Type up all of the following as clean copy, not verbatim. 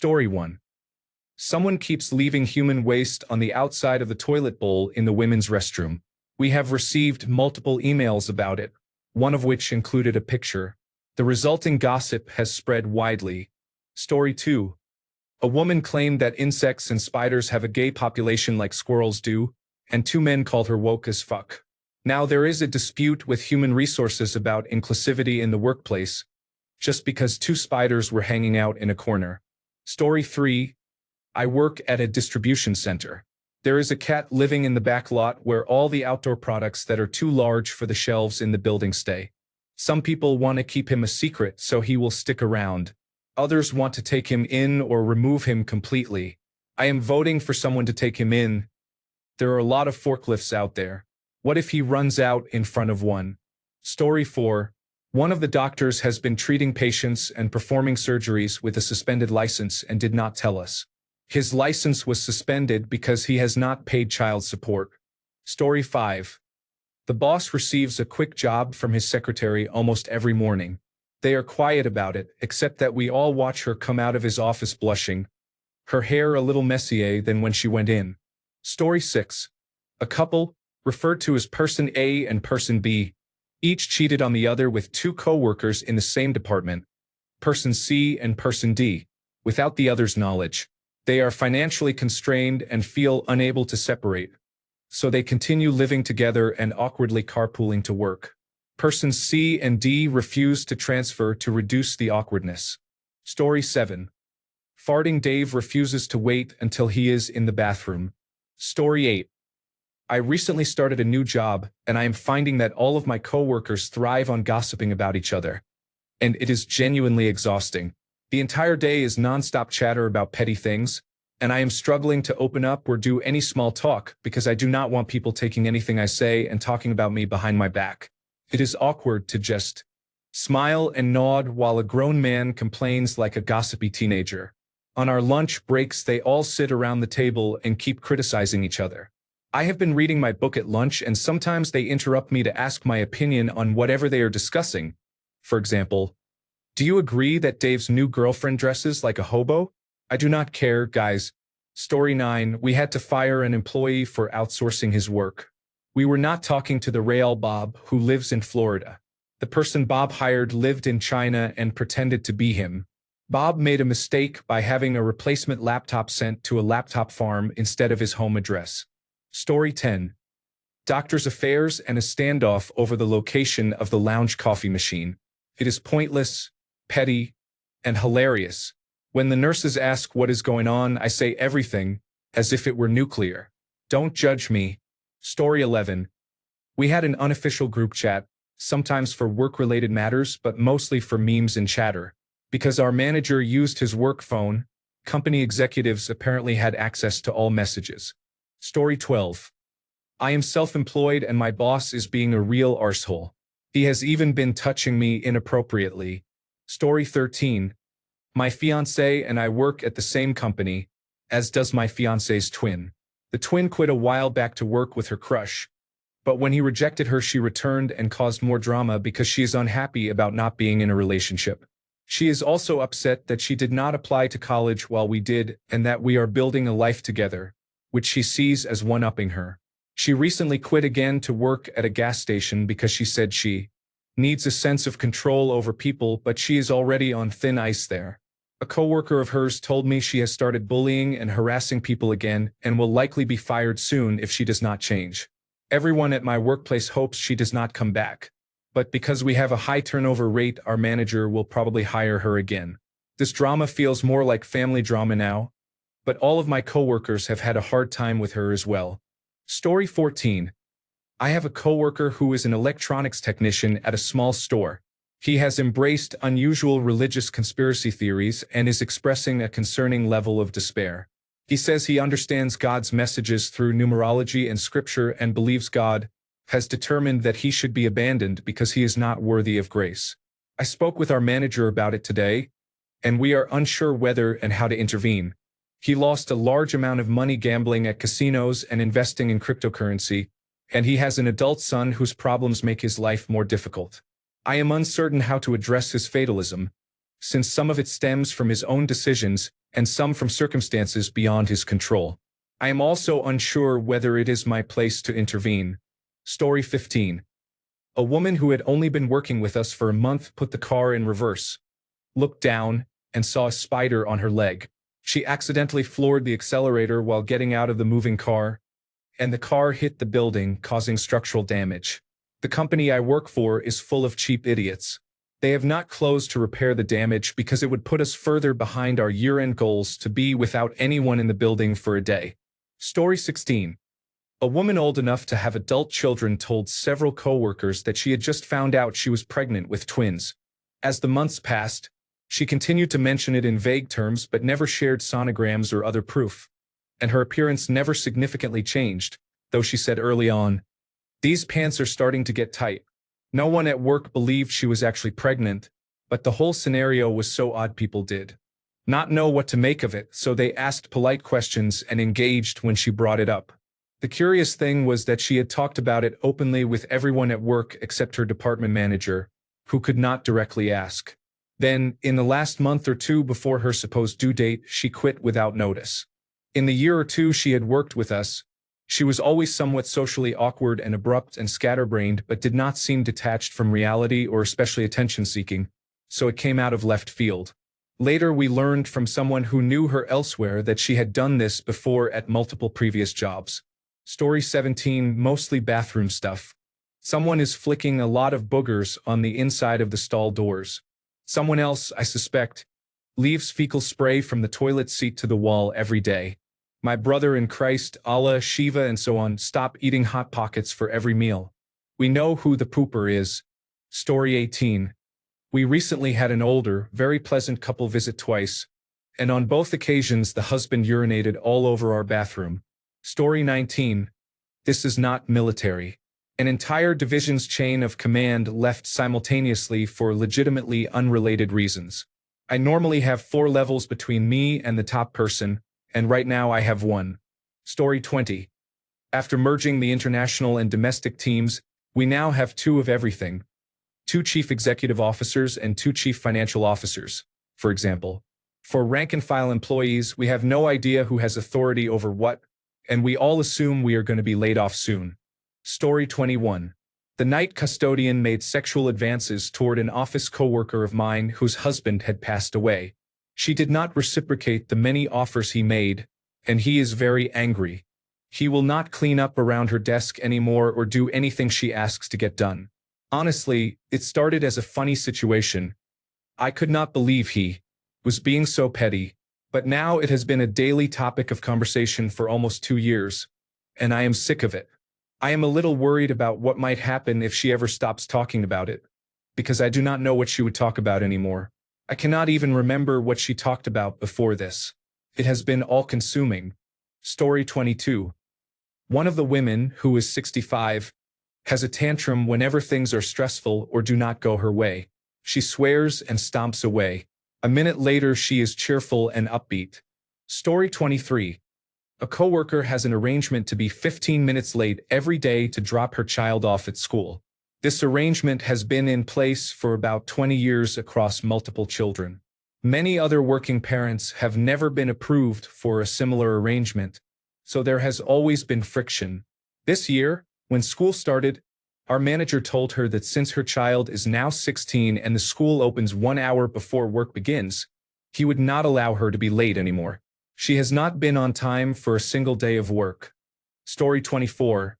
Story 1. Someone keeps leaving human waste on the outside of the toilet bowl in the women's restroom. We have received multiple emails about it, one of which included a picture. The resulting gossip has spread widely. Story 2. A woman claimed that insects and spiders have a gay population like squirrels do, and two men called her woke as fuck. Now there is a dispute with human resources about inclusivity in the workplace, just because two spiders were hanging out in a corner. Story 3. I work at a distribution center. There is a cat living in the back lot where all the outdoor products that are too large for the shelves in the building stay. Some people want to keep him a secret so he will stick around. Others want to take him in or remove him completely. I am voting for someone to take him in. There are a lot of forklifts out there. What if he runs out in front of one? Story 4. One of the doctors has been treating patients and performing surgeries with a suspended license and did not tell us. His license was suspended because he has not paid child support. Story 5. The boss receives a quick job from his secretary almost every morning. They are quiet about it, except that we all watch her come out of his office blushing, her hair a little messier than when she went in. Story 6. A couple, referred to as Person A and Person B, each cheated on the other with two co-workers in the same department, Person C and Person D, without the other's knowledge. They are financially constrained and feel unable to separate, so they continue living together and awkwardly carpooling to work. Persons C and D refuse to transfer to reduce the awkwardness. Story 7. Farting Dave refuses to wait until he is in the bathroom. Story 8. I recently started a new job, and I am finding that all of my coworkers thrive on gossiping about each other. And it is genuinely exhausting. The entire day is nonstop chatter about petty things, and I am struggling to open up or do any small talk because I do not want people taking anything I say and talking about me behind my back. It is awkward to just smile and nod while a grown man complains like a gossipy teenager. On our lunch breaks, they all sit around the table and keep criticizing each other. I have been reading my book at lunch, and sometimes they interrupt me to ask my opinion on whatever they are discussing. For example, do you agree that Dave's new girlfriend dresses like a hobo? I do not care, guys. Story 9. We had to fire an employee for outsourcing his work. We were not talking to the real Bob, who lives in Florida. The person Bob hired lived in China and pretended to be him. Bob made a mistake by having a replacement laptop sent to a laptop farm instead of his home address. Story 10. Doctor's affairs and a standoff over the location of the lounge coffee machine. It is pointless, petty, and hilarious. When the nurses ask what is going on, I say everything, as if it were nuclear. Don't judge me. Story 11. We had an unofficial group chat, sometimes for work-related matters but mostly for memes and chatter. Because our manager used his work phone, company executives apparently had access to all messages. Story 12. I am self-employed and my boss is being a real arsehole. He has even been touching me inappropriately. Story 13. My fiancé and I work at the same company, as does my fiancé's twin. The twin quit a while back to work with her crush, but when he rejected her, she returned and caused more drama because she is unhappy about not being in a relationship. She is also upset that she did not apply to college while we did and that we are building a life together, which she sees as one-upping her. She recently quit again to work at a gas station because she said she needs a sense of control over people, but she is already on thin ice there. A coworker of hers told me she has started bullying and harassing people again and will likely be fired soon if she does not change. Everyone at my workplace hopes she does not come back, but because we have a high turnover rate, our manager will probably hire her again. This drama feels more like family drama now, but all of my coworkers have had a hard time with her as well. Story 14. I have a coworker who is an electronics technician at a small store. He has embraced unusual religious conspiracy theories and is expressing a concerning level of despair. He says he understands God's messages through numerology and scripture and believes God has determined that he should be abandoned because he is not worthy of grace. I spoke with our manager about it today, and we are unsure whether and how to intervene. He lost a large amount of money gambling at casinos and investing in cryptocurrency, and he has an adult son whose problems make his life more difficult. I am uncertain how to address his fatalism, since some of it stems from his own decisions and some from circumstances beyond his control. I am also unsure whether it is my place to intervene. Story 15. A woman who had only been working with us for a month put the car in reverse, looked down, and saw a spider on her leg. She accidentally floored the accelerator while getting out of the moving car, and the car hit the building, causing structural damage. The company I work for is full of cheap idiots. They have not closed to repair the damage because it would put us further behind our year-end goals to be without anyone in the building for a day. Story 16. A woman old enough to have adult children told several coworkers that she had just found out she was pregnant with twins. As the months passed, she continued to mention it in vague terms but never shared sonograms or other proof. And her appearance never significantly changed, though she said early on, "These pants are starting to get tight." No one at work believed she was actually pregnant, but the whole scenario was so odd people did not know what to make of it, so they asked polite questions and engaged when she brought it up. The curious thing was that she had talked about it openly with everyone at work except her department manager, who could not directly ask. Then, in the last month or two before her supposed due date, she quit without notice. In the year or two she had worked with us, she was always somewhat socially awkward and abrupt and scatterbrained but did not seem detached from reality or especially attention-seeking, so it came out of left field. Later we learned from someone who knew her elsewhere that she had done this before at multiple previous jobs. Story 17, mostly bathroom stuff. Someone is flicking a lot of boogers on the inside of the stall doors. Someone else, I suspect, leaves fecal spray from the toilet seat to the wall every day. My brother in Christ, Allah, Shiva, and so on stop eating Hot Pockets for every meal. We know who the pooper is. Story 18. We recently had an older, very pleasant couple visit twice, and on both occasions the husband urinated all over our bathroom. Story 19. This is not military. An entire division's chain of command left simultaneously for legitimately unrelated reasons. I normally have 4 levels between me and the top person, and right now I have 1. Story 20. After merging the international and domestic teams, we now have 2 of everything. 2 chief executive officers and 2 chief financial officers, for example. For rank-and-file employees, we have no idea who has authority over what, and we all assume we are going to be laid off soon. Story 21. The night custodian made sexual advances toward an office coworker of mine whose husband had passed away. She did not reciprocate the many offers he made, and he is very angry. He will not clean up around her desk anymore or do anything she asks to get done. Honestly, it started as a funny situation. I could not believe he was being so petty, but now it has been a daily topic of conversation for almost 2 years, and I am sick of it. I am a little worried about what might happen if she ever stops talking about it, because I do not know what she would talk about anymore. I cannot even remember what she talked about before this. It has been all-consuming. Story 22. One of the women, who is 65, has a tantrum whenever things are stressful or do not go her way. She swears and stomps away. A minute later she is cheerful and upbeat. Story 23. A coworker has an arrangement to be 15 minutes late every day to drop her child off at school. This arrangement has been in place for about 20 years across multiple children. Many other working parents have never been approved for a similar arrangement, so there has always been friction. This year, when school started, our manager told her that since her child is now 16 and the school opens 1 hour before work begins, he would not allow her to be late anymore. She has not been on time for a single day of work. Story 24.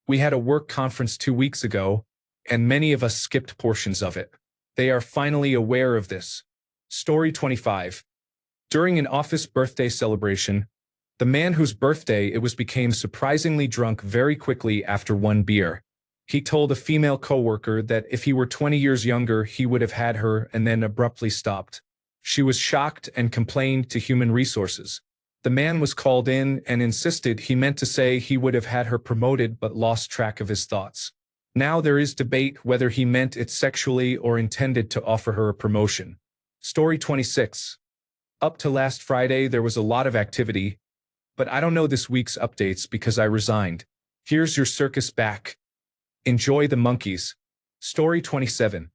We had a work conference 2 weeks ago, and many of us skipped portions of it. They are finally aware of this. Story 25. During an office birthday celebration, the man whose birthday it was became surprisingly drunk very quickly after 1 beer. He told a female coworker that if he were 20 years younger, he would have had her and then abruptly stopped. She was shocked and complained to human resources. The man was called in and insisted he meant to say he would have had her promoted but lost track of his thoughts. Now there is debate whether he meant it sexually or intended to offer her a promotion. Story 26. Up to last Friday there was a lot of activity, but I don't know this week's updates because I resigned. Here's your circus back. Enjoy the monkeys. Story 27.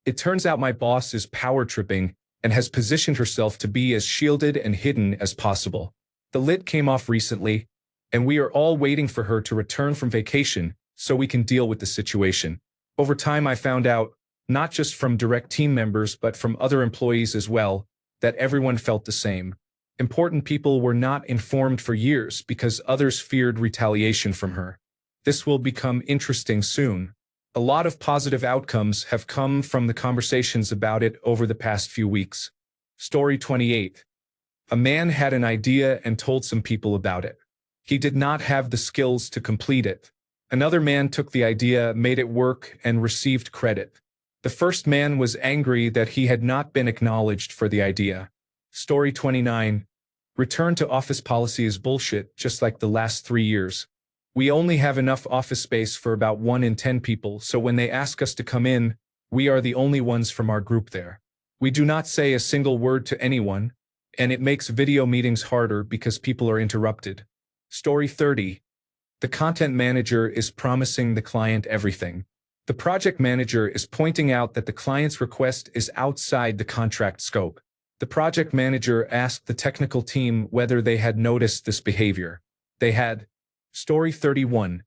It turns out my boss is power tripping and has positioned herself to be as shielded and hidden as possible. The lid came off recently, and we are all waiting for her to return from vacation so we can deal with the situation. Over time, I found out, not just from direct team members but from other employees as well, that everyone felt the same. Important people were not informed for years because others feared retaliation from her. This will become interesting soon. A lot of positive outcomes have come from the conversations about it over the past few weeks. Story 28. A man had an idea and told some people about it. He did not have the skills to complete it. Another man took the idea, made it work, and received credit. The first man was angry that he had not been acknowledged for the idea. Story 29. Return to office policy is bullshit, just like the last 3 years. We only have enough office space for about 1 in 10 people, so when they ask us to come in, we are the only ones from our group there. We do not say a single word to anyone, and it makes video meetings harder because people are interrupted. Story 30. The content manager is promising the client everything. The project manager is pointing out that the client's request is outside the contract scope. The project manager asked the technical team whether they had noticed this behavior. They had. Story 31.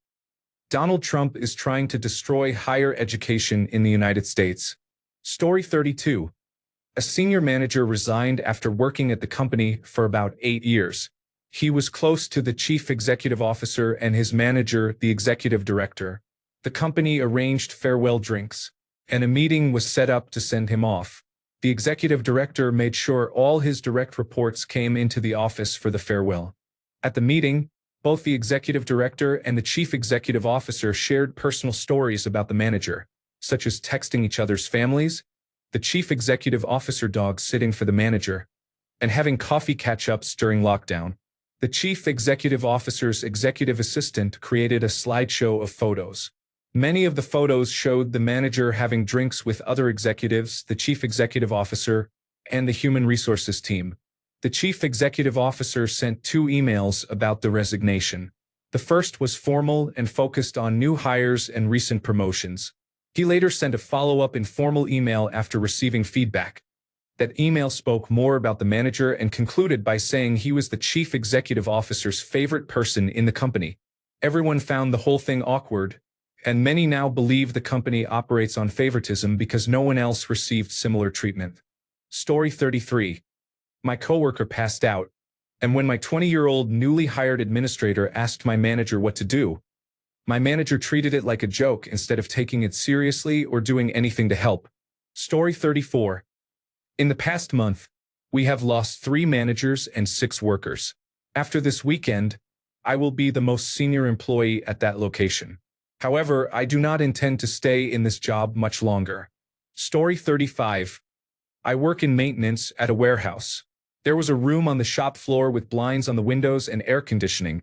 Donald Trump is trying to destroy higher education in the United States. Story 32. A senior manager resigned after working at the company for about 8 years. He was close to the chief executive officer and his manager, the executive director. The company arranged farewell drinks, and a meeting was set up to send him off. The executive director made sure all his direct reports came into the office for the farewell. At the meeting, both the executive director and the chief executive officer shared personal stories about the manager, such as texting each other's families, the chief executive officer dog sitting for the manager, and having coffee catch-ups during lockdown. The chief executive officer's executive assistant created a slideshow of photos. Many of the photos showed the manager having drinks with other executives, the chief executive officer, and the human resources team. The chief executive officer sent 2 emails about the resignation. The first was formal and focused on new hires and recent promotions. He later sent a follow-up informal email after receiving feedback. That email spoke more about the manager and concluded by saying he was the chief executive officer's favorite person in the company. Everyone found the whole thing awkward, and many now believe the company operates on favoritism because no one else received similar treatment. Story 33. My coworker passed out, and when my 20-year-old newly hired administrator asked my manager what to do, my manager treated it like a joke instead of taking it seriously or doing anything to help. Story 34. In the past month, we have lost 3 managers and 6 workers. After this weekend, I will be the most senior employee at that location. However, I do not intend to stay in this job much longer. Story 35. I work in maintenance at a warehouse. There was a room on the shop floor with blinds on the windows and air conditioning,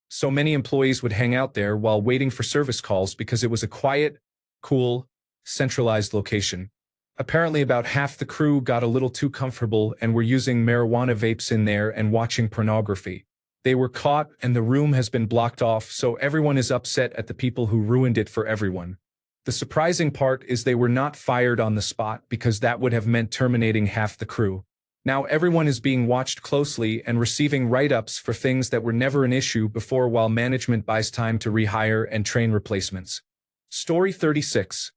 so many employees would hang out there while waiting for service calls because it was a quiet, cool, centralized location. Apparently about half the crew got a little too comfortable and were using marijuana vapes in there and watching pornography. They were caught and the room has been blocked off, so everyone is upset at the people who ruined it for everyone. The surprising part is they were not fired on the spot because that would have meant terminating half the crew. Now everyone is being watched closely and receiving write-ups for things that were never an issue before while management buys time to rehire and train replacements. Story 36.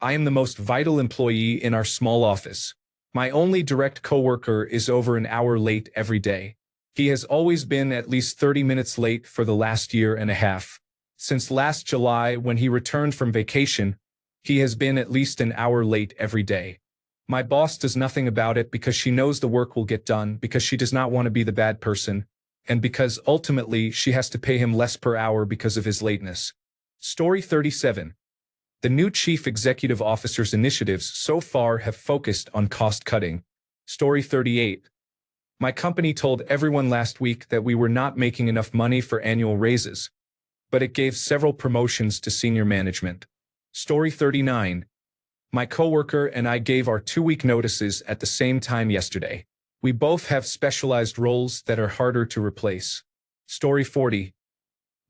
I am the most vital employee in our small office. My only direct coworker is over an hour late every day. He has always been at least 30 minutes late for the last year and a half. Since last July, when he returned from vacation, he has been at least an hour late every day. My boss does nothing about it because she knows the work will get done, because she does not want to be the bad person, and because ultimately she has to pay him less per hour because of his lateness. Story 37. The new chief executive officer's initiatives so far have focused on cost cutting. Story 38. My company told everyone last week that we were not making enough money for annual raises, but it gave several promotions to senior management. Story 39. My coworker and I gave our 2-week notices at the same time yesterday. We both have specialized roles that are harder to replace. Story 40.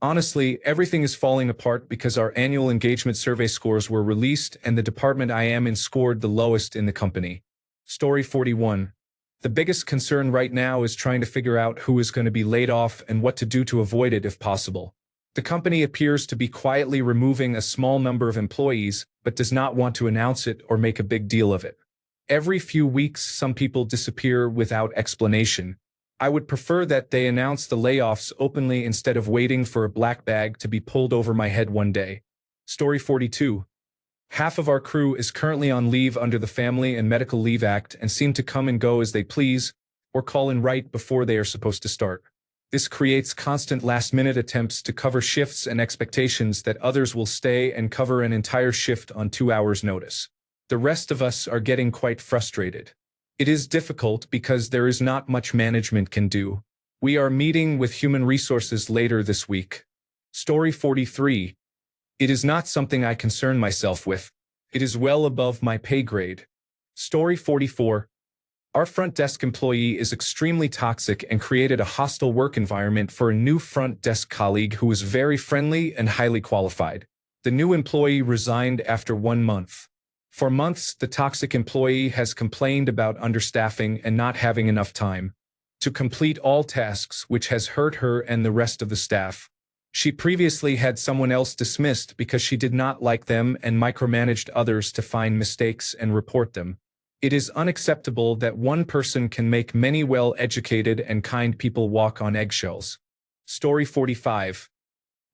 Honestly, everything is falling apart because our annual engagement survey scores were released and the department I am in scored the lowest in the company. Story 41. The biggest concern right now is trying to figure out who is going to be laid off and what to do to avoid it if possible. The company appears to be quietly removing a small number of employees, but does not want to announce it or make a big deal of it. Every few weeks, some people disappear without explanation. I would prefer that they announce the layoffs openly instead of waiting for a black bag to be pulled over my head one day. Story 42. Half of our crew is currently on leave under the Family and Medical Leave Act and seem to come and go as they please, or call in right before they are supposed to start. This creates constant last-minute attempts to cover shifts and expectations that others will stay and cover an entire shift on 2 hours' notice. The rest of us are getting quite frustrated. It is difficult because there is not much management can do. We are meeting with human resources later this week. Story 43. It is not something I concern myself with. It is well above my pay grade. Story 44. Our front desk employee is extremely toxic and created a hostile work environment for a new front desk colleague who is very friendly and highly qualified. The new employee resigned after 1 month. For months, the toxic employee has complained about understaffing and not having enough time to complete all tasks, which has hurt her and the rest of the staff. She previously had someone else dismissed because she did not like them and micromanaged others to find mistakes and report them. It is unacceptable that one person can make many well-educated and kind people walk on eggshells. Story 45.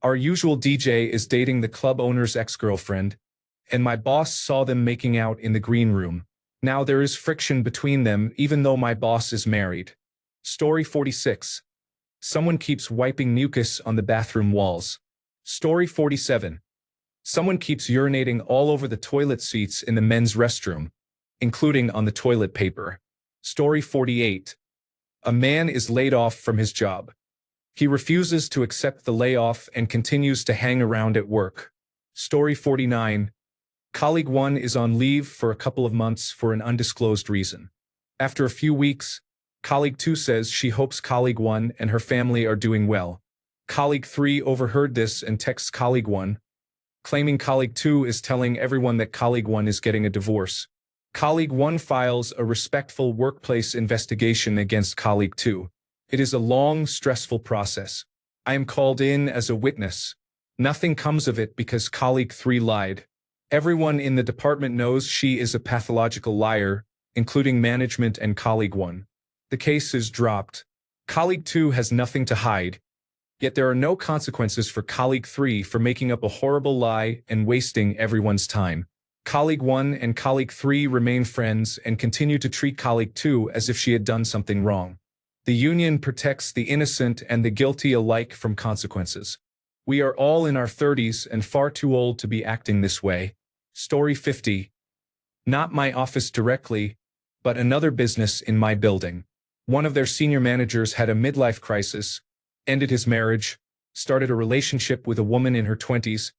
Our usual DJ is dating the club owner's ex-girlfriend, and my boss saw them making out in the green room. Now there is friction between them even though my boss is married. Story 46. Someone keeps wiping mucus on the bathroom walls. Story 47. Someone keeps urinating all over the toilet seats in the men's restroom, including on the toilet paper. Story 48. A man is laid off from his job. He refuses to accept the layoff and continues to hang around at work. Story 49. Colleague 1 is on leave for a couple of months for an undisclosed reason. After a few weeks, Colleague 2 says she hopes Colleague 1 and her family are doing well. Colleague 3 overheard this and texts Colleague 1, claiming Colleague 2 is telling everyone that Colleague 1 is getting a divorce. Colleague 1 files a respectful workplace investigation against Colleague 2. It is a long, stressful process. I am called in as a witness. Nothing comes of it because Colleague 3 lied. Everyone in the department knows she is a pathological liar, including management and Colleague 1. The case is dropped. Colleague 2 has nothing to hide. Yet there are no consequences for Colleague 3 for making up a horrible lie and wasting everyone's time. Colleague 1 and Colleague 3 remain friends and continue to treat Colleague 2 as if she had done something wrong. The union protects the innocent and the guilty alike from consequences. We are all in our 30s and far too old to be acting this way. Story 50. Not my office directly, but another business in my building. One of their senior managers had a midlife crisis, ended his marriage, started a relationship with a woman in her 20s,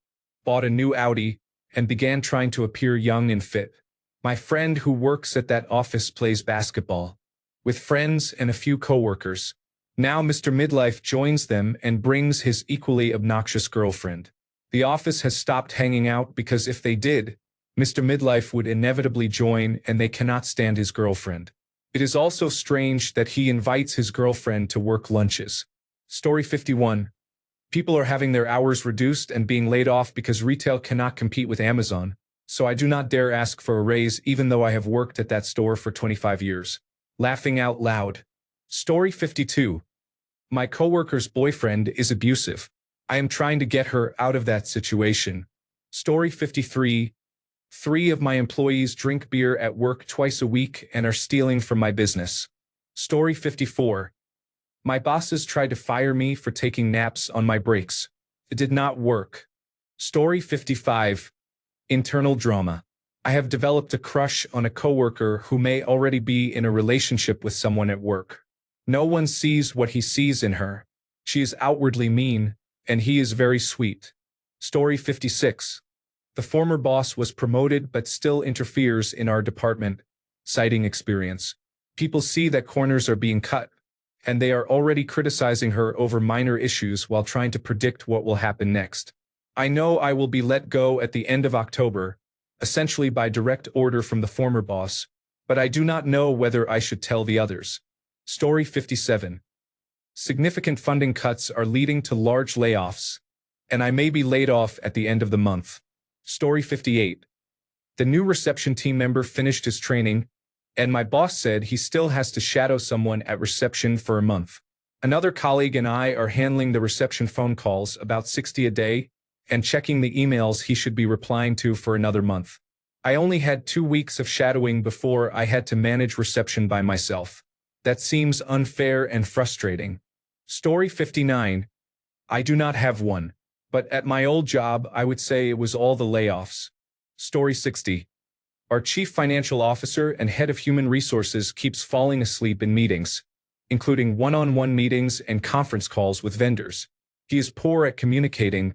bought a new Audi, and began trying to appear young and fit. My friend who works at that office plays basketball with friends and a few coworkers. Now Mr. Midlife joins them and brings his equally obnoxious girlfriend. The office has stopped hanging out because if they did, Mr. Midlife would inevitably join and they cannot stand his girlfriend. It is also strange that he invites his girlfriend to work lunches. Story 51. People are having their hours reduced and being laid off because retail cannot compete with Amazon, so I do not dare ask for a raise even though I have worked at that store for 25 years. Laughing out loud. Story 52. My coworker's boyfriend is abusive. I am trying to get her out of that situation. Story 53. 3 of my employees drink beer at work twice a week and are stealing from my business. Story 54. My bosses tried to fire me for taking naps on my breaks. It did not work. Story 55. Internal drama. I have developed a crush on a coworker who may already be in a relationship with someone at work. No one sees what he sees in her. She is outwardly mean, and he is very sweet. Story 56. The former boss was promoted but still interferes in our department, citing experience. People see that corners are being cut, and they are already criticizing her over minor issues while trying to predict what will happen next. I know I will be let go at the end of October, essentially by direct order from the former boss, but I do not know whether I should tell the others. Story 57. Significant funding cuts are leading to large layoffs, and I may be laid off at the end of the month. Story 58. The new reception team member finished his training, and my boss said he still has to shadow someone at reception for a month. Another colleague and I are handling the reception phone calls, about 60 a day, and checking the emails he should be replying to for another month. I only had 2 weeks of shadowing before I had to manage reception by myself. That seems unfair and frustrating. Story 59. I do not have one, but at my old job I would say it was all the layoffs. Story 60. Our chief financial officer and head of human resources keeps falling asleep in meetings, including one-on-one meetings and conference calls with vendors. He is poor at communicating,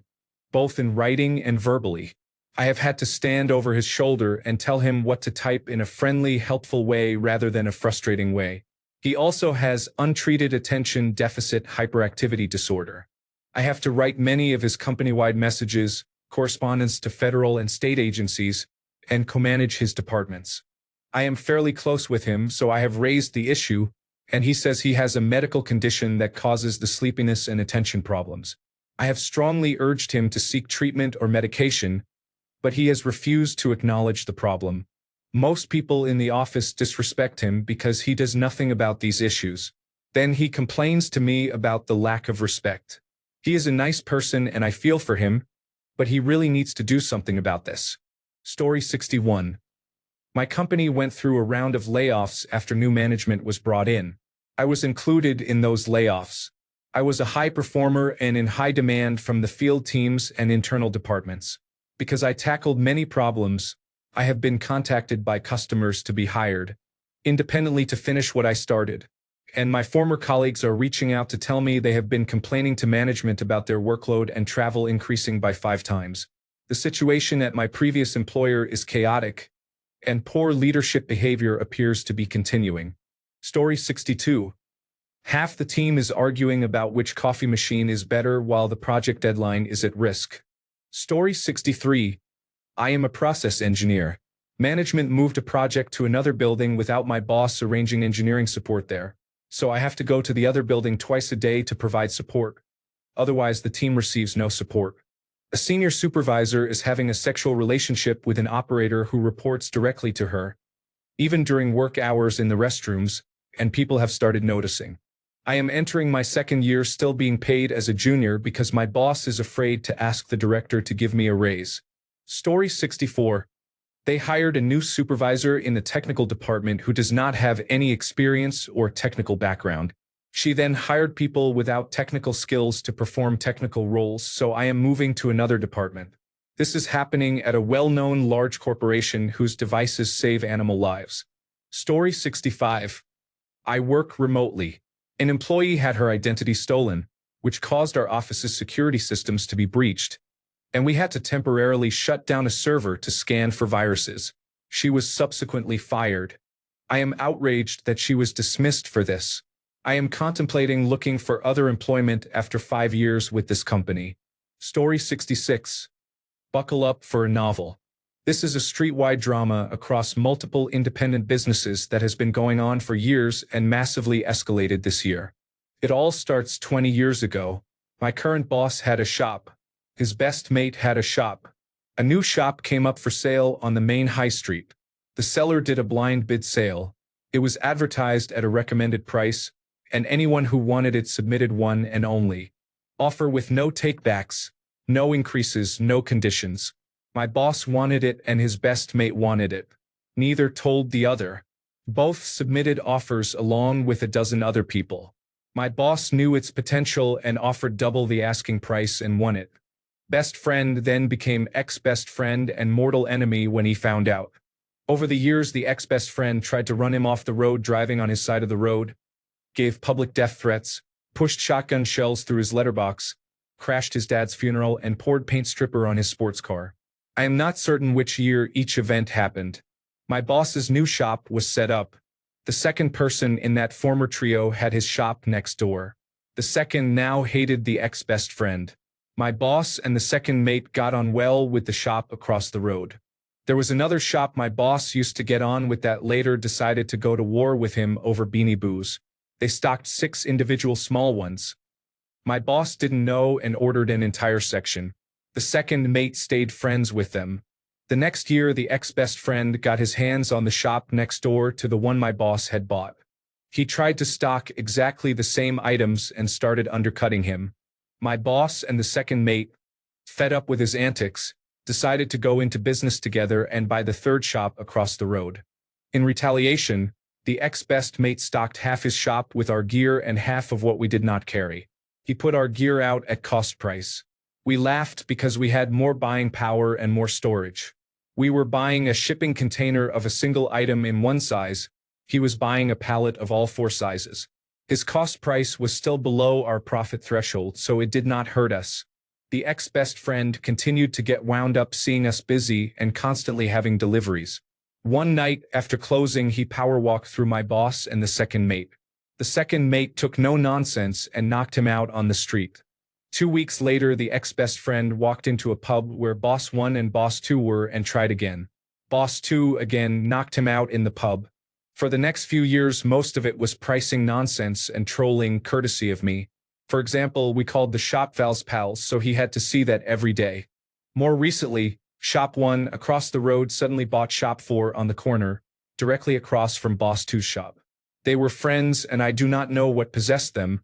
both in writing and verbally. I have had to stand over his shoulder and tell him what to type in a friendly, helpful way rather than a frustrating way. He also has untreated attention deficit hyperactivity disorder. I have to write many of his company-wide messages, correspondence to federal and state agencies, and co-manage his departments. I am fairly close with him, so I have raised the issue, and he says he has a medical condition that causes the sleepiness and attention problems. I have strongly urged him to seek treatment or medication, but he has refused to acknowledge the problem. Most people in the office disrespect him because he does nothing about these issues. Then he complains to me about the lack of respect. He is a nice person and I feel for him, but he really needs to do something about this. Story 61. My company went through a round of layoffs after new management was brought in. I was included in those layoffs. I was a high performer and in high demand from the field teams and internal departments. Because I tackled many problems, I have been contacted by customers to be hired independently to finish what I started. And my former colleagues are reaching out to tell me they have been complaining to management about their workload and travel increasing by 5 times. The situation at my previous employer is chaotic, and poor leadership behavior appears to be continuing. Story 62. Half the team is arguing about which coffee machine is better while the project deadline is at risk. Story 63. I am a process engineer. Management moved a project to another building without my boss arranging engineering support there, so I have to go to the other building twice a day to provide support. Otherwise, the team receives no support. A senior supervisor is having a sexual relationship with an operator who reports directly to her, even during work hours in the restrooms, and people have started noticing. I am entering my 2nd year still being paid as a junior because my boss is afraid to ask the director to give me a raise. Story 64. They hired a new supervisor in the technical department who does not have any experience or technical background. She then hired people without technical skills to perform technical roles, so I am moving to another department. This is happening at a well-known large corporation whose devices save animal lives. Story 65. I work remotely. An employee had her identity stolen, which caused our office's security systems to be breached, and we had to temporarily shut down a server to scan for viruses. She was subsequently fired. I am outraged that she was dismissed for this. I am contemplating looking for other employment after 5 years with this company. Story 66. Buckle up for a novel. This is a street-wide drama across multiple independent businesses that has been going on for years and massively escalated this year. It all starts 20 years ago. My current boss had a shop. His best mate had a shop. A new shop came up for sale on the main high street. The seller did a blind bid sale. It was advertised at a recommended price, and anyone who wanted it submitted one and only offer with no takebacks, no increases, no conditions. My boss wanted it and his best mate wanted it. Neither told the other. Both submitted offers along with a dozen other people. My boss knew its potential and offered double the asking price and won it. Best friend then became ex-best friend and mortal enemy when he found out. Over the years, the ex-best friend tried to run him off the road driving on his side of the road, gave public death threats, pushed shotgun shells through his letterbox, crashed his dad's funeral, and poured paint stripper on his sports car. I am not certain which year each event happened. My boss's new shop was set up. The second person in that former trio had his shop next door. The second now hated the ex-best friend. My boss and the second mate got on well with the shop across the road. There was another shop my boss used to get on with that later decided to go to war with him over Beanie Boos. They stocked 6 individual small ones. My boss didn't know and ordered an entire section. The second mate stayed friends with them. The next year, the ex-best friend got his hands on the shop next door to the one my boss had bought. He tried to stock exactly the same items and started undercutting him. My boss and the second mate, fed up with his antics, decided to go into business together and buy the third shop across the road. In retaliation, the ex-best mate stocked half his shop with our gear and half of what we did not carry. He put our gear out at cost price. We laughed because we had more buying power and more storage. We were buying a shipping container of a single item in one size. He was buying a pallet of all 4 sizes. His cost price was still below our profit threshold, so it did not hurt us. The ex-best friend continued to get wound up seeing us busy and constantly having deliveries. One night after closing, he power-walked through my boss and the second mate. The second mate took no nonsense and knocked him out on the street. 2 weeks later, the ex-best friend walked into a pub where Boss 1 and Boss 2 were and tried again. Boss 2 again knocked him out in the pub. For the next few years, most of it was pricing nonsense and trolling courtesy of me. For example, we called the shop Val's pals, so he had to see that every day. More recently, Shop 1 across the road suddenly bought Shop 4 on the corner, directly across from Boss 2's shop. They were friends and I do not know what possessed them,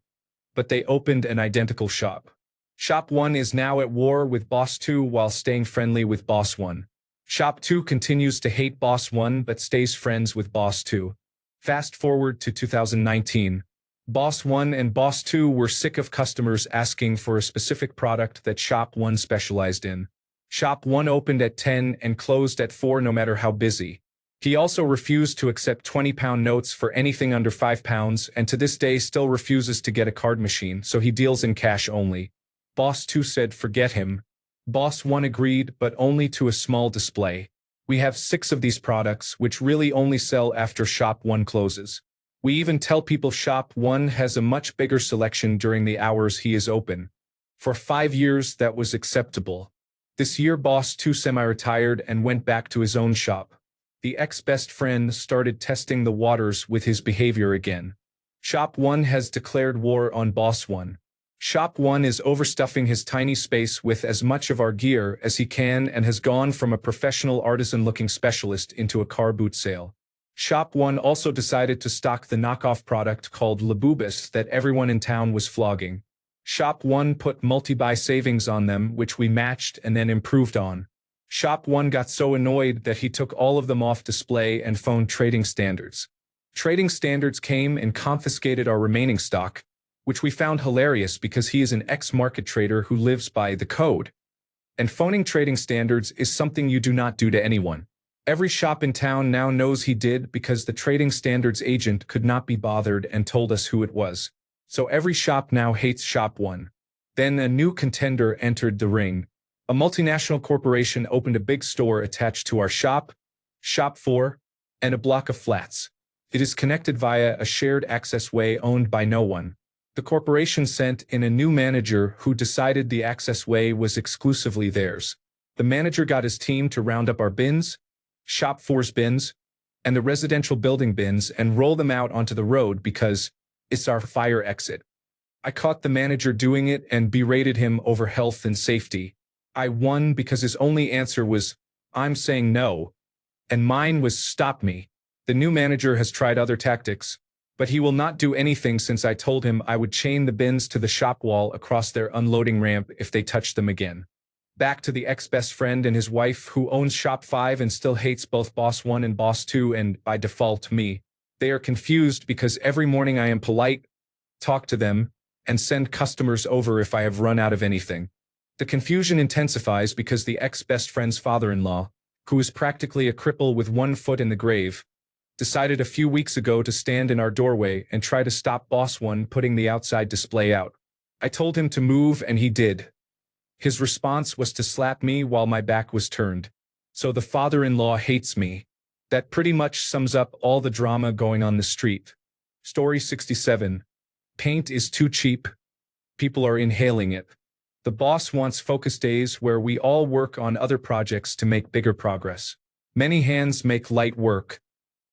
but they opened an identical shop. Shop 1 is now at war with Boss 2 while staying friendly with Boss 1. Shop 2 continues to hate Boss 1 but stays friends with Boss 2. Fast forward to 2019. Boss 1 and Boss 2 were sick of customers asking for a specific product that Shop 1 specialized in. Shop 1 opened at 10 and closed at 4 no matter how busy. He also refused to accept 20-pound notes for anything under £5 and to this day still refuses to get a card machine, so he deals in cash only. Boss 2 said forget him. Boss 1 agreed, but only to a small display. We have 6 of these products, which really only sell after Shop 1 closes. We even tell people Shop 1 has a much bigger selection during the hours he is open. For 5 years, that was acceptable. This year, Boss 2 semi-retired and went back to his own shop. The ex-best friend started testing the waters with his behavior again. Shop 1 has declared war on Boss 1. Shop 1 is overstuffing his tiny space with as much of our gear as he can and has gone from a professional artisan-looking specialist into a car boot sale. Shop 1 also decided to stock the knockoff product called Labubus that everyone in town was flogging. Shop 1 put multi-buy savings on them, which we matched and then improved on. Shop 1 got so annoyed that he took all of them off display and phoned Trading Standards. Trading Standards came and confiscated our remaining stock, which we found hilarious because he is an ex-market trader who lives by the code. And phoning Trading Standards is something you do not do to anyone. Every shop in town now knows he did because the Trading Standards agent could not be bothered and told us who it was. So every shop now hates Shop 1. Then a new contender entered the ring. A multinational corporation opened a big store attached to our shop, Shop 4, and a block of flats. It is connected via a shared access way owned by no one. The corporation sent in a new manager who decided the access way was exclusively theirs. The manager got his team to round up our bins, Shop 4's bins, and the residential building bins and roll them out onto the road because it's our fire exit. I caught the manager doing it and berated him over health and safety. I won because his only answer was, "I'm saying no," and mine was, "Stop me." The new manager has tried other tactics, but he will not do anything since I told him I would chain the bins to the shop wall across their unloading ramp if they touched them again. Back to the ex-best friend and his wife who owns Shop 5 and still hates both Boss 1 and Boss 2 and, by default, me. They are confused because every morning I am polite, talk to them, and send customers over if I have run out of anything. The confusion intensifies because the ex-best friend's father-in-law, who is practically a cripple with one foot in the grave, decided a few weeks ago to stand in our doorway and try to stop Boss 1 putting the outside display out. I told him to move and he did. His response was to slap me while my back was turned. So the father-in-law hates me. That pretty much sums up all the drama going on the street. Story 67. Paint is too cheap. People are inhaling it. The boss wants focus days where we all work on other projects to make bigger progress. Many hands make light work.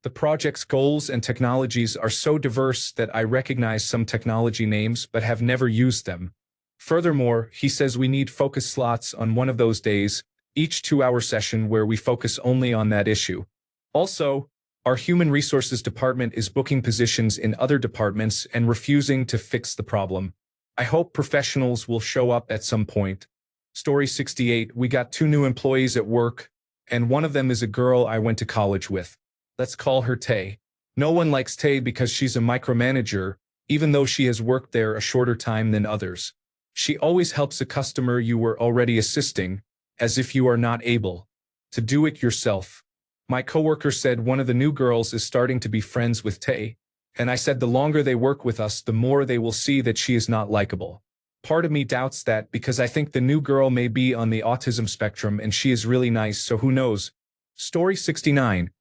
The project's goals and technologies are so diverse that I recognize some technology names but have never used them. Furthermore, he says we need focus slots on one of those days, each 2-hour session where we focus only on that issue. Also, our human resources department is booking positions in other departments and refusing to fix the problem. I hope professionals will show up at some point. Story 68, we got 2 new employees at work, and one of them is a girl I went to college with. Let's call her Tay. No one likes Tay because she's a micromanager, even though she has worked there a shorter time than others. She always helps a customer you were already assisting, as if you are not able to do it yourself. My coworker said one of the new girls is starting to be friends with Tay, and I said the longer they work with us, the more they will see that she is not likable. Part of me doubts that because I think the new girl may be on the autism spectrum and she is really nice, so who knows. Story 69.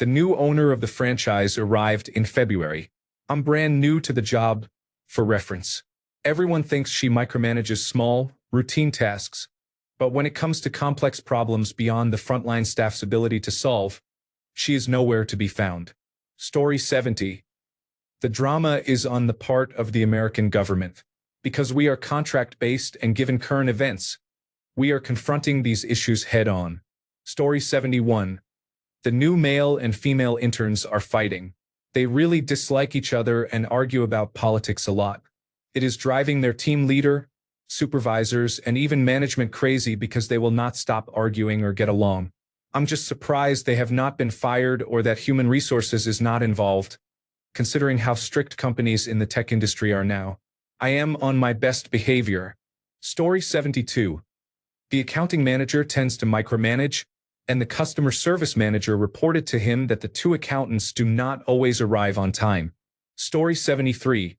The new owner of the franchise arrived in February. I'm brand new to the job. For reference, everyone thinks she micromanages small, routine tasks, but when it comes to complex problems beyond the frontline staff's ability to solve, she is nowhere to be found. Story 70. The drama is on the part of the American government. Because we are contract-based and given current events, we are confronting these issues head-on. Story 71. The new male and female interns are fighting. They really dislike each other and argue about politics a lot. It is driving their team leader, supervisors, and even management crazy because they will not stop arguing or get along. I'm just surprised they have not been fired or that human resources is not involved, considering how strict companies in the tech industry are now. I am on my best behavior. Story 72. The accounting manager tends to micromanage, and the customer service manager reported to him that the 2 accountants do not always arrive on time. Story 73.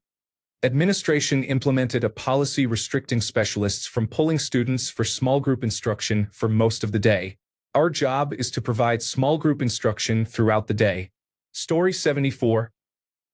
Administration implemented a policy restricting specialists from pulling students for small group instruction for most of the day. Our job is to provide small group instruction throughout the day. Story 74.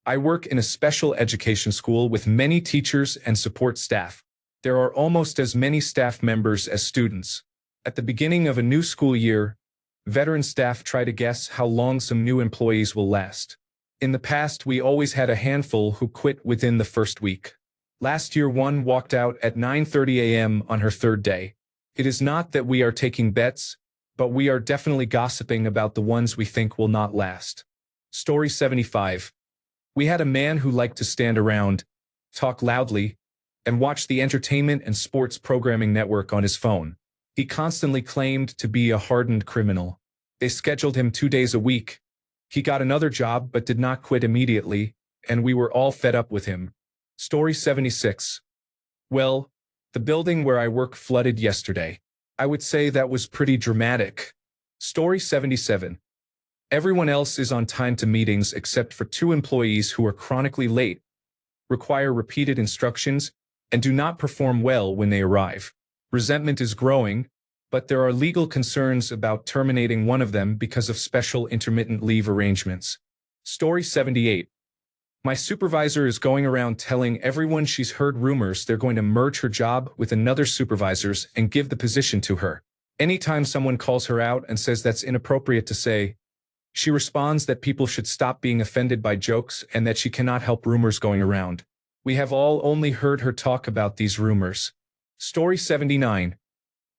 I work in a special education school with many teachers and support staff. There are almost as many staff members as students. At the beginning of a new school year, veteran staff try to guess how long some new employees will last. In the past, we always had a handful who quit within the first week. Last year, one walked out at 9:30 a.m. on her 3rd day. It is not that we are taking bets, but we are definitely gossiping about the ones we think will not last. Story 75. We had a man who liked to stand around, talk loudly, and watch the entertainment and sports programming network on his phone. He constantly claimed to be a hardened criminal. They scheduled him 2 days a week. He got another job but did not quit immediately, and we were all fed up with him. Story 76. Well, the building where I work flooded yesterday. I would say that was pretty dramatic. Story 77. Everyone else is on time to meetings except for 2 employees who are chronically late, require repeated instructions, and do not perform well when they arrive. Resentment is growing, but there are legal concerns about terminating one of them because of special intermittent leave arrangements. Story 78. My supervisor is going around telling everyone she's heard rumors they're going to merge her job with another supervisor's and give the position to her. Anytime someone calls her out and says that's inappropriate to say, she responds that people should stop being offended by jokes and that she cannot help rumors going around. We have all only heard her talk about these rumors. Story 79.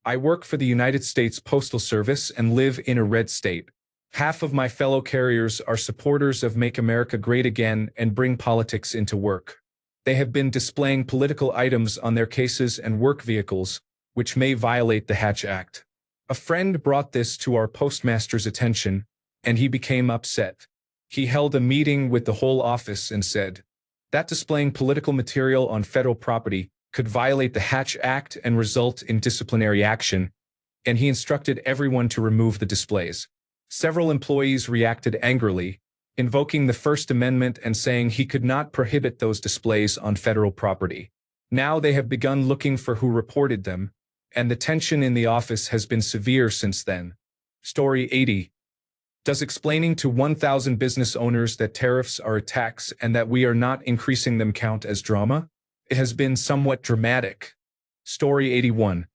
I work for the United States Postal Service and live in a red state. Half of my fellow carriers are supporters of Make America Great Again and bring politics into work. They have been displaying political items on their cases and work vehicles, which may violate the Hatch Act. A friend brought this to our postmaster's attention, and he became upset. He held a meeting with the whole office and said that displaying political material on federal property could violate the Hatch Act and result in disciplinary action, and he instructed everyone to remove the displays. Several employees reacted angrily, invoking the First Amendment and saying he could not prohibit those displays on federal property. Now they have begun looking for who reported them, and the tension in the office has been severe since then. Story 80. Does explaining to 1,000 business owners that tariffs are a tax and that we are not increasing them count as drama? It has been somewhat dramatic. Story 81.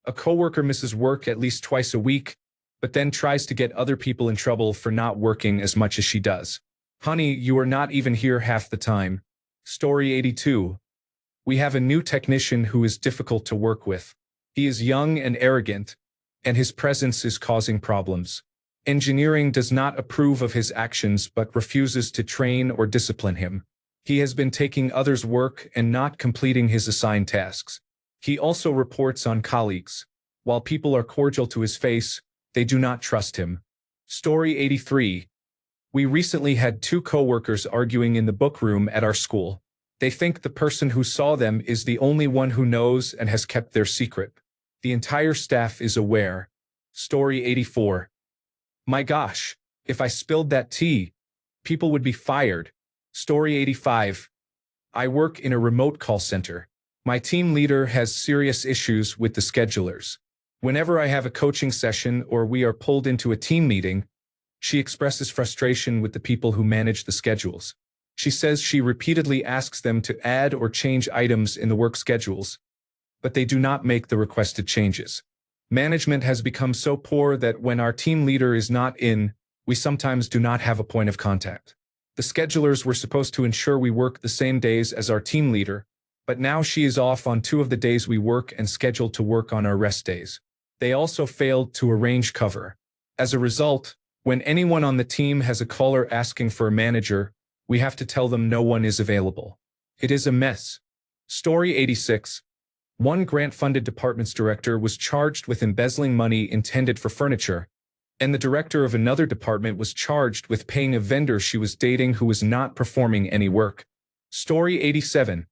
A coworker misses work at least twice a week, but then tries to get other people in trouble for not working as much as she does. Honey, you are not even here half the time. Story 82. We have a new technician who is difficult to work with. He is young and arrogant, and his presence is causing problems. Engineering does not approve of his actions but refuses to train or discipline him. He has been taking others' work and not completing his assigned tasks. He also reports on colleagues. While people are cordial to his face, they do not trust him. Story 83. We recently had two coworkers arguing in the book room at our school. They think the person who saw them is the only one who knows and has kept their secret. The entire staff is aware. Story 84. My gosh, if I spilled that tea, people would be fired. Story 85. I work in a remote call center. My team leader has serious issues with the schedulers. Whenever I have a coaching session or we are pulled into a team meeting, she expresses frustration with the people who manage the schedules. She says she repeatedly asks them to add or change items in the work schedules, but they do not make the requested changes. Management has become so poor that when our team leader is not in, we sometimes do not have a point of contact. The schedulers were supposed to ensure we work the same days as our team leader, but now she is off on 2 of the days we work and scheduled to work on our rest days. They also failed to arrange cover. As a result, when anyone on the team has a caller asking for a manager, we have to tell them no one is available. It is a mess. Story 86. One grant-funded department's director was charged with embezzling money intended for furniture, and the director of another department was charged with paying a vendor she was dating who was not performing any work. Story 87.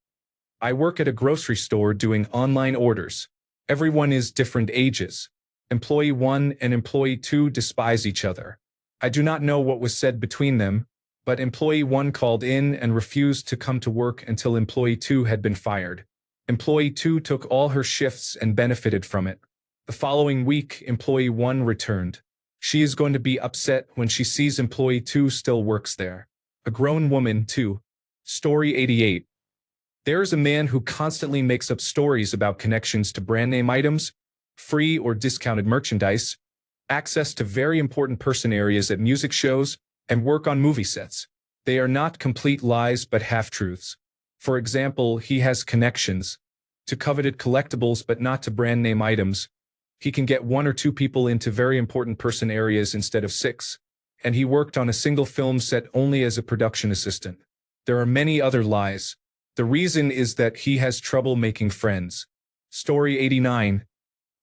I work at a grocery store doing online orders. Everyone is different ages. Employee 1 and Employee 2 despise each other. I do not know what was said between them, but Employee 1 called in and refused to come to work until Employee 2 had been fired. Employee 2 took all her shifts and benefited from it. The following week, Employee 1 returned. She is going to be upset when she sees Employee 2 still works there. A grown woman, too. Story 88. There is a man who constantly makes up stories about connections to brand name items, free or discounted merchandise, access to very important person areas at music shows, and work on movie sets. They are not complete lies but half-truths. For example, he has connections to coveted collectibles but not to brand name items. He can get 1 or 2 people into very important person areas instead of 6, and he worked on a single film set only as a production assistant. There are many other lies. The reason is that he has trouble making friends. Story 89.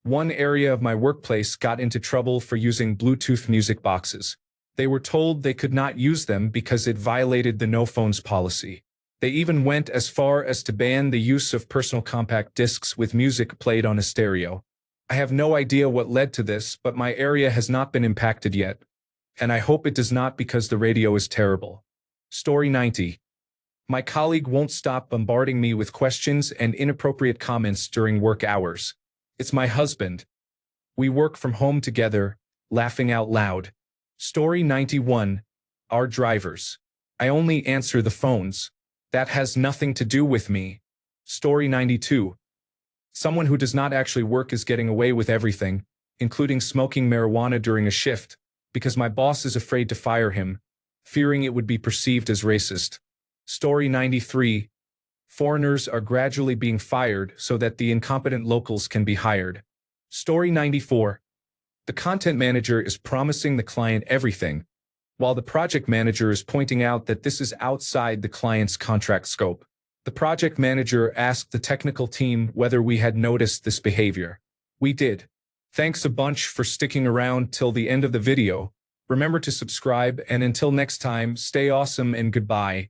One area of my workplace got into trouble for using Bluetooth music boxes. They were told they could not use them because it violated the no phones policy. They even went as far as to ban the use of personal compact discs with music played on a stereo. I have no idea what led to this, but my area has not been impacted yet, and I hope it does not because the radio is terrible. Story 90. My colleague won't stop bombarding me with questions and inappropriate comments during work hours. It's my husband. We work from home together, laughing out loud. Story 91. Our drivers. I only answer the phones. That has nothing to do with me. Story 92. Someone who does not actually work is getting away with everything, including smoking marijuana during a shift, because my boss is afraid to fire him, fearing it would be perceived as racist. Story 93. Foreigners are gradually being fired so that the incompetent locals can be hired. Story 94. The content manager is promising the client everything, while the project manager is pointing out that this is outside the client's contract scope. The project manager asked the technical team whether we had noticed this behavior. We did. Thanks a bunch for sticking around till the end of the video. Remember to subscribe, and until next time, stay awesome and goodbye.